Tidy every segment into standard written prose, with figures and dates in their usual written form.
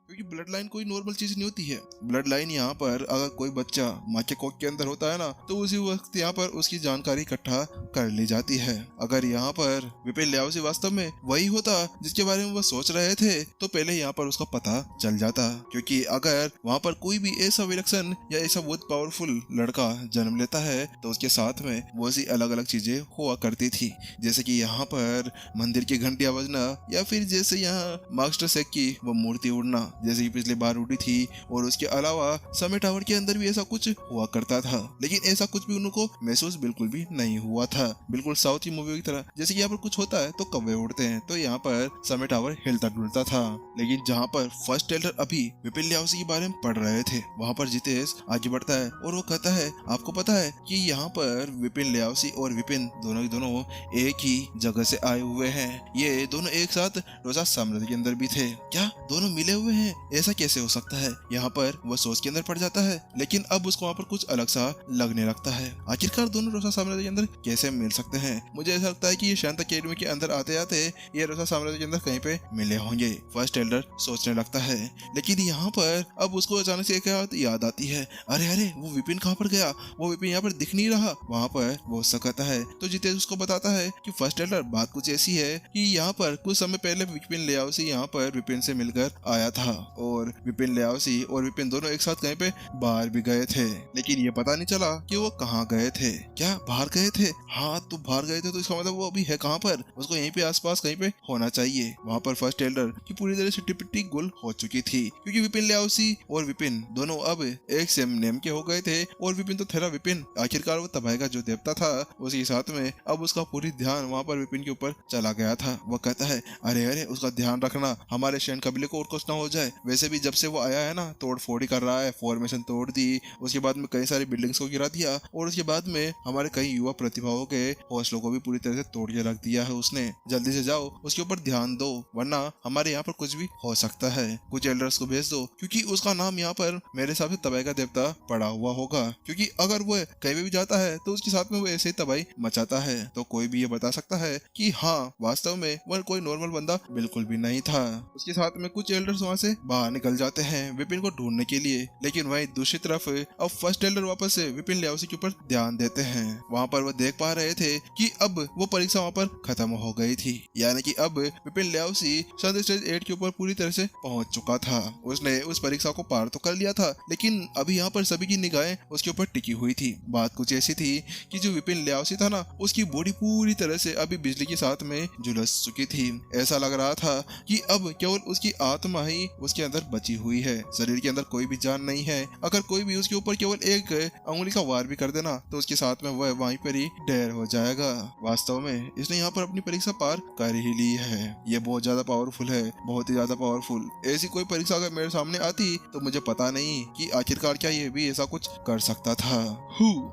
क्योंकि blood line कोई normal चीज नहीं होती है। ब्लड लाइन यहाँ पर अगर कोई बच्चा माँ के कोख के अंदर होता है ना, तो उसी वक्त यहाँ पर उसकी जानकारी इकट्ठा कर ली जाती है। अगर यहाँ पर विपिन लियाओसी वास्तव में वही होता जिसके बारे में वो सोच रहे थे, तो पहले यहाँ पर उसका पता चल जाता। क्योंकि अगर वहाँ पर कोई भी ऐसा विलक्षण या ऐसा बहुत पावरफुल लड़का जन्म लेता है, तो उसके साथ में बहुत सी अलग अलग चीजें हुआ करती थी। जैसे कि यहाँ पर मंदिर की घंटियां बजना, या फिर जैसे यहाँ मास्टर सेक की वो मूर्ति उड़ना जैसे कि पिछली बार उड़ी थी। और उसके अलावा समय टावर के अंदर भी ऐसा कुछ हुआ करता था, लेकिन ऐसा कुछ भी उनको महसूस बिल्कुल भी नहीं हुआ था। बिल्कुल साउथ की मूवी की तरह, जैसे कि यहाँ पर कुछ होता है तो कौवे उड़ते हैं, तो यहाँ पर समय टावर हिलता डुलता था। लेकिन जहाँ पर फर्स्ट ट्रेलर अभी विपिन लियाओसी के बारे में पढ़ रहे थे, वहाँ पर जितेश आगे बढ़ता है और वो कहता है, आपको पता है कि यहाँ पर विपिन लियाओसी और विपिन दोनों के दोनों एक ही जगह से आए हुए हैं। ये दोनों एक साथ रोजा साम्राज्य के अंदर भी थे। क्या दोनों मिले हुए हैं? ऐसा कैसे हो सकता है? यहाँ पर वो सोच के अंदर पड़ जाता है, लेकिन अब उसको वहाँ पर कुछ अलग सा लगने लगता है। आखिरकार दोनों रोजा साम्राज्य के अंदर कैसे मिल सकते हैं? मुझे ऐसा लगता है कि ये शांत अकेडमी के अंदर आते आते ये रोजा साम्राज्य के अंदर कहीं पे मिले होंगे, फर्स्ट एल्डर सोचने लगता है। लेकिन यहाँ पर अब उसको अचानक से एक बात याद आती है, अरे अरे वो विपिन कहाँ पर गया? वो विपिन यहाँ पर दिख नहीं रहा। वहाँ पर वो उससे कहता है, तो जितेश उसको बताता है कि फर्स्ट एल्डर बात कुछ ऐसी है कि यहाँ पर कुछ समय पहले विपिन लियाओसी यहाँ पर विपिन से मिलकर आया था, और विपिन लियाओसी और विपिन दोनों एक साथ कहीं पे बाहर भी गए थे, लेकिन ये पता नहीं चला कि वो कहाँ गए थे। क्या बाहर गए थे? हाँ, तो बाहर गए थे, तो इसका मतलब वो अभी है कहाँ पर? उसको यहीं पे आसपास कहीं पे होना चाहिए। वहाँ पर फर्स्ट एल्डर की पूरी तरह से टिप्टी गुल हो चुकी थी, क्योंकि विपिन लियाओसी और विपिन दोनों अब एक सेम नेम के हो गए थे। और विपिन तो था विपिन, आखिरकार वो तबाही का जो देवता था, उसके साथ में अब उसका पूरी ध्यान वहाँ पर विपिन के ऊपर चला गया था। वो कहता है, अरे अरे उसका ध्यान रखना, हमारे शैन कबीले को और कुछ ना हो जाए। वैसे भी जब से वो आया है ना, तोड़ फोड़ ही कर रहा है, फॉर्मेशन तोड़ दी, उसके बाद में कई सारी बिल्डिंग्स को गिरा दिया, और उसके बाद में हमारे कई युवा प्रतिभाओं के हौसलों को भी पूरी तरह से तोड़ के रख दिया है उसने। जल्दी से जाओ, उसके ऊपर ध्यान दो, वरना हमारे यहाँ पर कुछ भी हो सकता है। कुछ एल्डर्स को भेज दो, क्योंकि उसका नाम यहाँ पर मेरे हिसाब से तबाही का देवता पड़ा हुआ होगा, क्योंकि अगर वो कहीं भी जाता है तो उसके साथ में वो ऐसे ही तबाही मचाता है। तो कोई भी ये बता सकता है कि हाँ, वास्तव में वह कोई नॉर्मल बंदा बिल्कुल भी नहीं था। उसके साथ में कुछ एल्डर्स वहाँ से बाहर निकल जाते हैं विपिन को ढूंढने के लिए, लेकिन वहीं दूसरी तरफ अब फर्स्ट एल्डर वापस से विपिन लियाओसी के ऊपर ध्यान देते हैं। वहाँ पर वो देख पा रहे थे कि अब वो परीक्षा वहाँ पर खत्म हो गई थी, यानी कि अब विपिन लियाओसी स्टेज 8 के ऊपर पूरी तरह से पहुंच चुका था। उसने उस परीक्षा को पार तो कर लिया था, लेकिन अभी यहाँ पर सभी की निगाहें उसके ऊपर टिकी हुई थी। बात कुछ ऐसी थी कि जो विपिन लियाओसी था ना, उसकी बॉडी पूरी तरह से अभी बिजली के साथ में झुलस चुकी थी। ऐसा लग रहा था कि अब केवल उसकी आत्मा ही उसके अंदर बची हुई है, शरीर के अंदर कोई भी जान नहीं है। अगर कोई भी उसके ऊपर केवल एक अंगुली का वार भी कर देना, तो उसके साथ में वह वहीं पर ही ढेर हो जाएगा। वास्तव में इसने यहाँ पर अपनी परीक्षा पार कर ही ली है। ये बहुत ज्यादा पावरफुल है, बहुत ही ज्यादा पावरफुल। ऐसी कोई परीक्षा अगर मेरे सामने आती तो मुझे पता नहीं कि आखिरकार क्या ये भी ऐसा कुछ कर सकता था।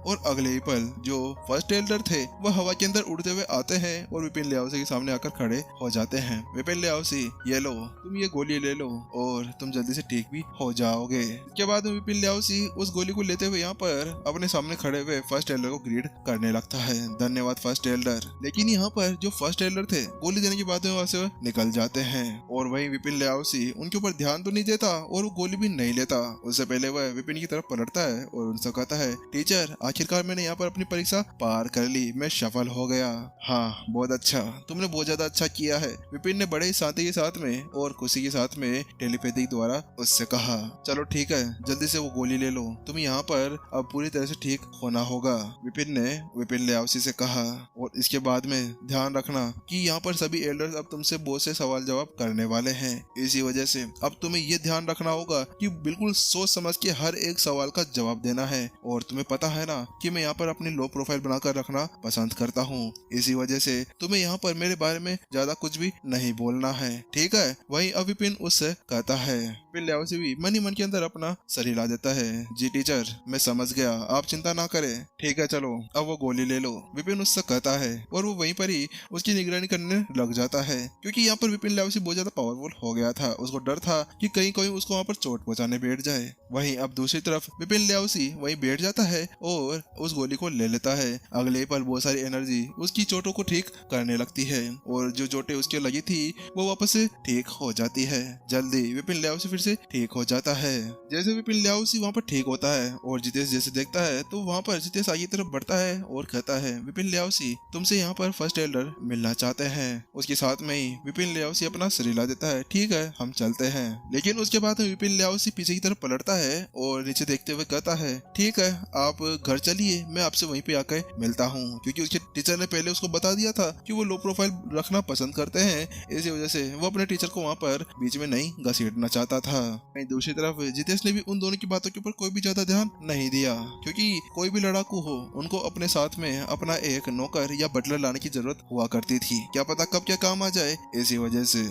और अगले ही पल जो फर्स्ट एल्डर थे वह हवा के अंदर उड़ते हुए आते हैं और विपिन लियाओसी के सामने आकर खड़े हो जाते हैं। विपिन लियाओसी, ये लो, तुम ये गोली ले लो और तुम जल्दी से ठीक भी हो जाओगे। इसके बाद विपिन लियाओसी उस गोली को लेते हुए यहाँ पर अपने सामने खड़े हुए फर्स्ट एल्डर को ग्रीड करने लगता है, धन्यवाद फर्स्ट एल्डर। लेकिन यहाँ पर जो फर्स्ट एल्डर थे गोली देने के बाद वहां से निकल जाते हैं, और वही विपिन लियाओसी उनके ऊपर ध्यान तो नहीं देता और वो गोली भी नहीं लेता। उससे पहले वह विपिन की तरफ पलटता है और उनसे कहता है, टीचर, आखिरकार मैंने यहाँ पर अपनी परीक्षा पार कर ली, मैं सफल हो गया। हाँ, बहुत अच्छा, तुमने बहुत ज्यादा अच्छा किया है। विपिन ने बड़े ही शांति के साथ में और खुशी के साथ में टेलीपैथी द्वारा उससे कहा, चलो ठीक है, जल्दी से वो गोली ले लो, तुम यहाँ पर अब पूरी तरह से ठीक होना होगा। विपिन ने विपिन लियाओसी से कहा, और इसके बाद में ध्यान रखना कि यहाँ पर सभी एल्डर्स अब तुमसे बहुत से सवाल जवाब करने वाले हैं। इसी वजह से अब तुम्हें ये ध्यान रखना होगा कि बिल्कुल सोच समझ के हर एक सवाल का जवाब देना है। और तुम्हें पता है ना कि मैं यहाँ पर अपनी लो प्रोफाइल बनाकर रखना पसंद करता हूँ, इसी वजह से तुम्हें यहाँ पर मेरे बारे में ज्यादा कुछ भी नहीं बोलना है, ठीक है? वहीं अब विपिन उससे कहता है। विपिन लियाओसी भी मन ही मन के अंदर अपना सर हिला देता है, जी टीचर, मैं समझ गया, आप चिंता ना करें, ठीक है, चलो अब वो गोली ले लो। विपिन उससे कहता है और वो वहीं पर ही उसकी निगरानी करने लग जाता है, क्योंकि यहाँ पर विपिन लियाओसी बहुत ज्यादा पावरफुल हो गया था। उसको डर था कि कहीं कोई उसको वहाँ पर चोट पहुंचाने बैठ जाए। वहीं अब दूसरी तरफ विपिन लियाओसी वहीं बैठ जाता है और उस गोली को ले लेता है। अगले ही पल बहुत सारी एनर्जी उसकी चोटों को ठीक करने लगती है, और जो चोटें उसके लगी थी वो वापस से ठीक हो जाती है। जल्दी विपिन लियाओसी फिर से ठीक हो जाता है। जैसे विपिन लियाओसी वहाँ पर ठीक होता है और जितेश जैसे देखता है तो वहाँ पर जितेश आगे तरफ बढ़ता है और कहता है, विपिन लियाओसी तुमसे यहाँ पर फर्स्ट एल्डर मिलना चाहते हैं। उसके साथ में ही विपिन लियाओसी अपना सिर हिला देता है, ठीक है हम चलते हैं। लेकिन उसके बाद विपिन लियाओसी पीछे की तरफ पलटता है और नीचे देखते हुए कहता है, ठीक है आप घर चलिए, मैं आपसे वहीं पे आकर मिलता हूँ। क्योंकि उसके टीचर ने पहले उसको बता दिया था कि वो लो प्रोफाइल रखना पसंद करते हैं, इसी वजह से वो अपने टीचर को वहाँ पर बीच में नहीं घसीटना चाहता था। वहीं दूसरी तरफ जितेश ने भी उन दोनों की बातों के ऊपर कोई भी ज्यादा ध्यान नहीं दिया, क्योंकि कोई भी लड़ाकू हो उनको अपने साथ में अपना एक नौकर या बटलर लाने की जरूरत हुआ करती थी, क्या पता कब क्या काम आ जाए, इसी वजह से।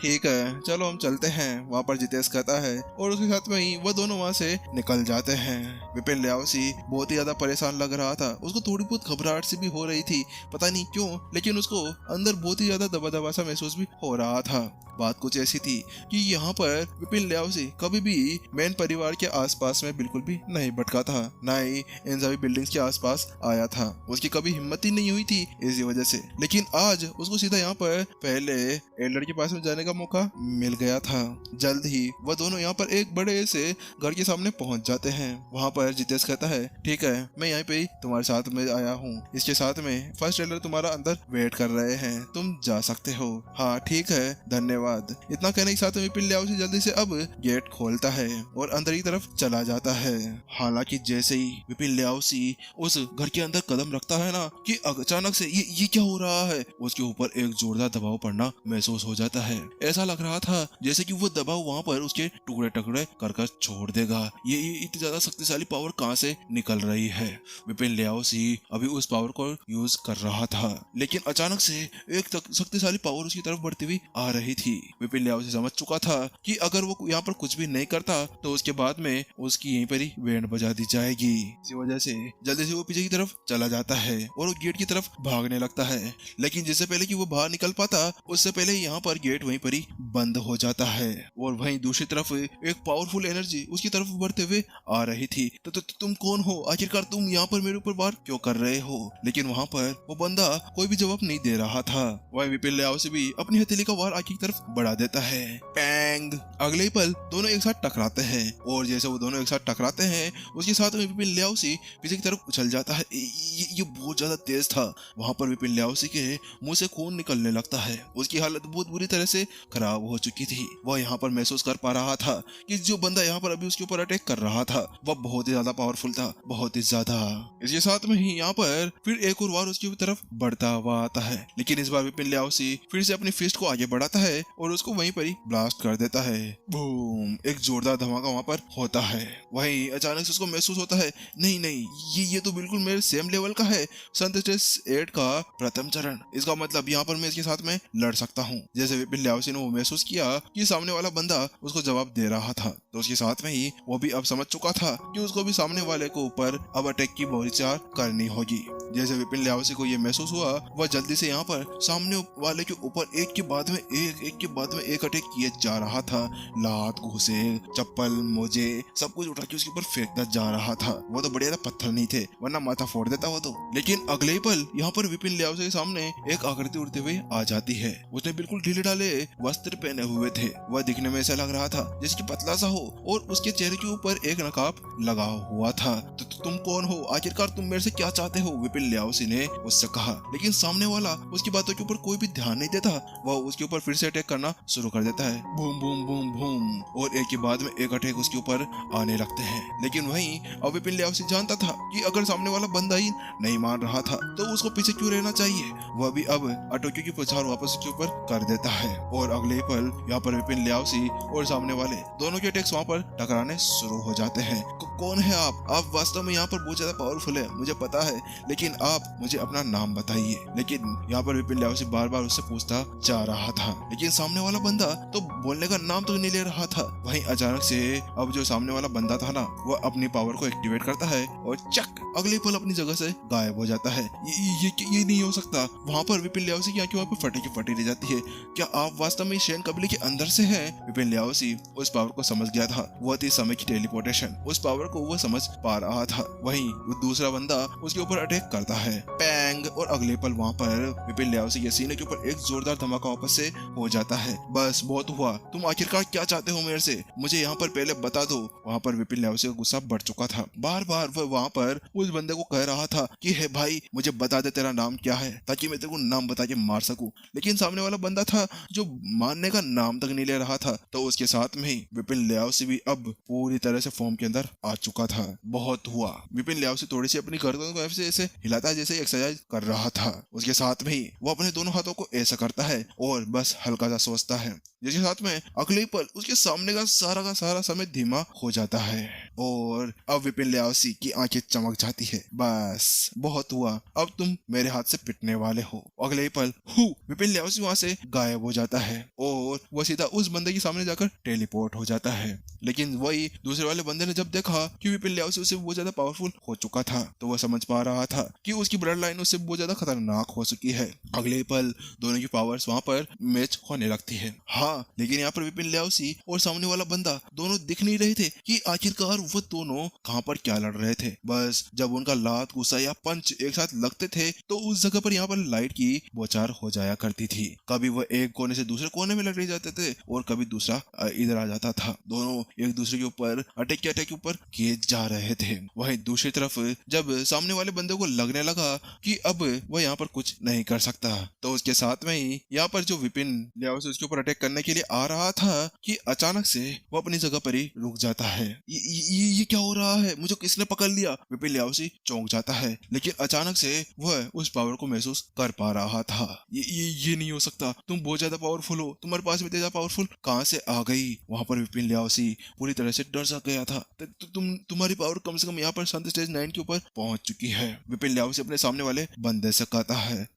ठीक है चलो हम चलते हैं, वहाँ पर जितेश कहता है और उसके साथ में ही वो दोनों वहाँ से निकल जाते हैं। विपिन लियाओसी बहुत ही ज्यादा परेशान लग रहा था, उसको थोड़ी बहुत घबराहट सी भी हो रही थी, पता नहीं क्यों, लेकिन उसको अंदर बहुत ही ज्यादा दबा दबा सा महसूस भी हो रहा था। बात कुछ ऐसी थी कि यहाँ पर विपिन लियाओसी कभी भी मेन परिवार के आसपास में बिल्कुल भी नहीं भटका था, ना ही इन सभी बिल्डिंग्स के आसपास आया था, उसकी कभी हिम्मत ही नहीं हुई थी इसी वजह से। लेकिन आज उसको सीधा यहाँ पर पहले एल्डर के पास में जाने का मौका मिल गया था। जल्द ही वह दोनों यहाँ पर एक बड़े से घर के सामने पहुंच जाते हैं। वहाँ पर जितेश कहता है, ठीक है मैं यहाँ पे तुम्हारे साथ में आया हूँ, इसके साथ में फर्स्ट एल्डर तुम्हारा अंदर वेट कर रहे हैं, तुम जा सकते हो। हाँ ठीक है धन्यवाद। इतना कहने के साथ में विपिन लियाओसी जल्दी से अब गेट खोलता है और अंदर की तरफ चला जाता है। हालांकि जैसे ही विपिन लियाओसी उस घर के अंदर कदम रखता है ना कि अचानक से ये क्या हो रहा है, उसके ऊपर एक जोरदार दबाव पड़ना महसूस हो जाता है। ऐसा लग रहा था जैसे कि वो दबाव वहाँ पर उसके टुकड़े टुकड़े कर छोड़ देगा। ये इतनी ज्यादा शक्तिशाली पावर कहाँ से निकल रही है। विपिन लियाओसी अभी उस पावर को यूज कर रहा था, लेकिन अचानक से एक शक्तिशाली पावर उसकी तरफ बढ़ती हुई आ रही थी। विपिन लियाओसी समझ चुका था कि अगर वो यहाँ पर कुछ भी नहीं करता तो उसके बाद में उसकी यहीं पर ही बैंड बजा दी जाएगी। इसी वजह से जल्दी से वो पीछे की तरफ चला जाता है और वो गेट की तरफ भागने लगता है, लेकिन जिससे पहले कि वो बाहर निकल पाता उससे पहले यहाँ पर गेट वहीं पर ही बंद हो जाता है। और वहीं दूसरी तरफ एक पावरफुल एनर्जी उसकी तरफ बढ़ते हुए आ रही थी। तो तुम कौन हो, आखिरकार तुम यहाँ पर मेरे ऊपर वार क्यों कर रहे हो। लेकिन वहाँ पर वो बंदा कोई भी जवाब नहीं दे रहा था। वहीं विपिन लियाओसी भी अपनी हथेली का वार आगे की तरफ बढ़ा देता है। पैंग! अगले ही पल दोनों एक साथ टकराते हैं और जैसे वो दोनों एक साथ टकराते हैं उसके साथ में विपिन लियाओसी पीछे की तरफ उछल जाता है। ये बहुत ज्यादा तेज था। वहाँ पर विपिन लियाओसी के मुंह से खून निकलने लगता है, उसकी हालत बहुत बुरी तरह से खराब हो चुकी थी। वह यहाँ पर महसूस कर पा रहा था कि जो बंदा यहाँ पर अभी उसके ऊपर अटैक कर रहा था वह बहुत ही ज्यादा पावरफुल था, बहुत ही ज्यादा। इसके साथ में ही यहाँ पर फिर एक और वार उसकी तरफ बढ़ता हुआ आता है, लेकिन इस बार विपिन लियाओसी फिर से अपनी फिस्ट को आगे बढ़ाता है और उसको वहीं पर ही ब्लास्ट कर देता है। बूम! एक जोरदार धमाका वहाँ पर होता है। वहीं अचानक से उसको महसूस होता है, नहीं ये तो बिल्कुल मेरे सेम लेवल का है, संतस्टेस 8 का प्रथम चरण, इसका मतलब यहाँ पर मैं इसके साथ में लड़ सकता हूँ। जैसे विपिन लियाओसी ने वो महसूस किया कि सामने वाला बंदा उसको जवाब दे रहा था, तो उसके साथ में ही वो भी अब समझ चुका था कि उसको भी सामने वाले को ऊपर अब अटैक की विचार करनी होगी। जैसे विपिन लियाओसी को ये महसूस हुआ वह जल्दी से यहाँ पर सामने वाले के ऊपर एक के बाद में एक अटैक किए जा रहा था। लात, घूसे, चप्पल, मोजे सब कुछ उठा के उसके ऊपर फेंकता जा रहा था। वो तो बढ़िया पत्थर नहीं थे वरना माथा फोड़ देता वो तो। लेकिन अगले ही पल यहाँ पर विपिन लियाओसी के सामने एक आकृति उड़ते हुए आ जाती है। उसने बिल्कुल ढीले ढाले वस्त्र पहने हुए थे। वह दिखने में ऐसा लग रहा था जैसे कि पतला सा हो और उसके चेहरे के ऊपर एक नकाब लगा हुआ था। तो तुम कौन हो, आखिरकार तुम मेरे से क्या चाहते हो, विपिन लियाओसी ने उससे कहा। लेकिन सामने वाला उसकी बातों के ऊपर कोई भी ध्यान नहीं देता। वह उसके ऊपर फिर से अटैक करना शुरू कर देता है। बूम बूम बूम बूम, और एक के बाद में एक अटैक उसके ऊपर आने लगते हैं। लेकिन वहीं अब विपिन लियाओसी जानता था कि अगर सामने वाला बंदा ही नहीं मान रहा था तो उसको पीछे क्यों रहना चाहिए। वह भी अब अटोक्यो की पुछार वापस उसके ऊपर कर देता है और अगले पल यहाँ पर विपिन लियाओसी और सामने वाले दोनों के अटैक्स वहाँ पर टकराने शुरू हो जाते हैं। कौन है आप वास्तव में यहाँ पर बहुत ज्यादा पावरफुल है मुझे पता है, लेकिन आप मुझे अपना नाम बताइए। लेकिन यहाँ पर विपिन लियाओसी बार बार उससे पूछता जा रहा था, लेकिन सामने वाला बंदा तो बोलने का नाम तो नहीं ले रहा था। वहीं अचानक से अब जो सामने वाला बंदा था ना वह अपनी पावर को एक्टिवेट करता है और चक अगले पल अपनी जगह से गायब हो जाता है। ये नहीं हो सकता। वहाँ पर विपिन लियाओसी की आंखें वहाँ पर फटी रह जाती है। क्या आप वास्तव में शेन कबीले के अंदर से हैं? विपिन लियाओसी उस पावर को समझ गया था, वो थी समय की टेलीपोर्टेशन। उस पावर को वो समझ पा रहा था। वहीं वो दूसरा बंदा उसके ऊपर अटैक करता है। पैंग! बैंग और अगले पल वहाँ पर विपिन लियाओसी के सीने के ऊपर एक जोरदार धमाका वापस से हो जाता है। बस बहुत हुआ, तुम आखिरकार क्या चाहते हो मेरे से, मुझे यहाँ पर पहले बता दो। वहाँ पर विपिन लियाओसी का गुस्सा बढ़ चुका था। बार बार वह वहाँ पर उस बंदे को कह रहा था कि हे भाई मुझे बता दे तेरा नाम क्या है, ताकि मैं तेरे को नाम बता के मार सकूं। लेकिन सामने वाला बंदा था जो मारने का नाम तक नहीं ले रहा था। तो उसके साथ में ही विपिन लियाओसी भी अब पूरी तरह से फॉर्म के अंदर आ चुका था। बहुत हुआ, विपिन लियाओसी थोड़ी सी अपनी गर्दन को ऐसे हिलाता है जैसे एक्सरसाइज कर रहा था। उसके साथ में ही वो अपने दोनों हाथों को ऐसा करता है और बस हल्का सा सोचता है, जिसके साथ में अगले पल उसके सामने का सारा समय धीमा हो जाता है और अब विपिन लियाओसी की आंखें चमक जाती है। बस बहुत हुआ, अब तुम मेरे हाथ से पिटने वाले हो। अगले ही पल विपिन लियाओसी वहां से गायब हो जाता है और वो सीधा उस बंदे के सामने जाकर टेलीपोर्ट हो जाता है। लेकिन वही दूसरे वाले बंदे ने जब देखा कि विपिन लियाओसी उससे बहुत ज्यादा पावरफुल हो चुका था, तो वह समझ पा रहा था कि उसकी ब्लड लाइन उससे बहुत ज्यादा खतरनाक हो चुकी है। अगले ही पल दोनों की पावर्स वहां पर मैच होने लगती है। हाँ, लेकिन यहाँ पर विपिन लियाओसी और सामने वाला बंदा दोनों दिख नहीं रहे थे कि आखिरकार वो दोनों कहाँ पर क्या लड़ रहे थे। बस जब उनका लात गुस्सा या पंच एक साथ लगते थे तो उस जगह पर यहाँ पर लाइट की बौछार हो जाया करती थी। कभी वह एक कोने से दूसरे कोने में लड़ जाते थे और कभी दूसरा इधर आ जाता था। दोनों एक दूसरे के ऊपर अटैक के ऊपर किए जा रहे थे। वहीं दूसरी तरफ जब सामने वाले बंदे को लगने लगा कि अब वह यहाँ पर कुछ नहीं कर सकता, तो उसके साथ में ही यहाँ पर जो विपिन लियाओसी उसके ऊपर अटैक करने के लिए आ रहा था कि अचानक से वो अपनी जगह पर ही रुक जाता है। ये क्या हो रहा है, मुझे किसने पकड़ लिया? विपिन लियाओसी चौंक जाता है, लेकिन अचानक से वह उस पावर को महसूस कर पा रहा था। ये नहीं हो सकता, तुम बहुत ज्यादा पावरफुल हो, तुम्हारे पास में ज्यादा पावरफुल कहाँ से आ गई? वहां पर विपिन लियाओसी पूरी तरह से डर सा गया था। तुम्हारी पावर कम से कम यहाँ पर संत स्टेज 9 के ऊपर पहुंच चुकी है। विपिन लियाओसी अपने सामने वाले बंदे से कहता है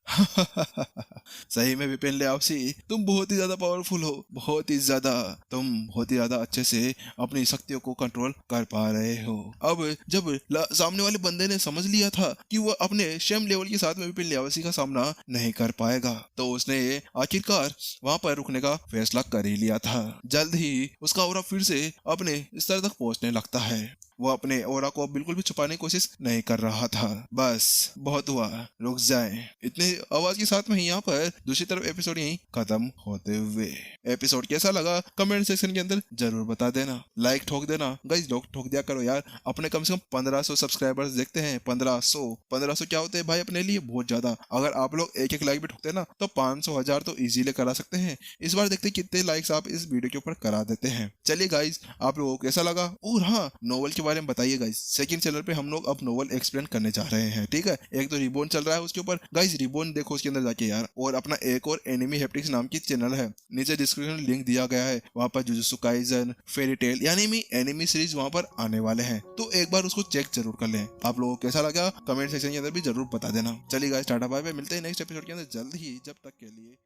सही में विपिन लियाओसी तुम बहुत ही ज्यादा पावरफुल हो, बहुत ही ज्यादा, तुम बहुत ही ज्यादा अच्छे से अपनी शक्तियों को कंट्रोल कर पा रहे हो। अब जब सामने वाले बंदे ने समझ लिया था कि वह अपने सेम लेवल के साथ में विपिन लियाओसी का सामना नहीं कर पाएगा, तो उसने आखिरकार वहां पर रुकने का फैसला कर ही लिया था। जल्द ही उसका ऑरा फिर से अपने स्तर तक पहुंचने लगता है। वो अपने ऑरा को बिल्कुल भी छुपाने की कोशिश नहीं कर रहा था। बस बहुत हुआ, रुक जाए, इतने आवाज के साथ में ही यहाँ पर दूसरी तरफ एपिसोड यहीं खत्म होते हुए। एपिसोड कैसा लगा कमेंट सेक्शन के अंदर जरूर बता देना, लाइक ठोक देना गाइस, लोग ठोक दिया करो यार। अपने कम से कम 1500 सब्सक्राइबर्स देखते हैं। 1500 क्या होते हैं भाई अपने लिए? बहुत ज्यादा। अगर आप लोग एक लाइक भी ठोकते ना तो 500 1000 तो इजीली करा सकते हैं। इस बार देखते कितने लाइक्स आप इस वीडियो के ऊपर करा देते हैं। चलिए गाइस, आप लोगों को कैसा लगा? और हाँ, नोवेल के बारे में बताइए गाइस। सेकंड चैनल पे हम लोग अब नोवेल एक्सप्लेन करने जा रहे हैं, ठीक है। एक तो रिबोन चल रहा है उसके ऊपर गाइस, रिबोन देखो उसके अंदर जाके यार। और अपना एक और एनिमी हैप्टिक्स नाम की चैनल है, नीचे डिस्क्रिप्शन में लिंक दिया गया है। वहां पर जुजुत्सु काइजन, फेरी टेल यानी एनिमी सीरीज वहां पर आने वाले हैं, तो एक बार उसको चेक जरूर कर लें। आप लोगों को कैसा लगा कमेंट सेक्शन के अंदर भी जरूर बता देना। चलिए गाइस, टाटा बाय बाय, मिलते हैं नेक्स्ट एपिसोड के अंदर जल्द ही। जब तक के लिए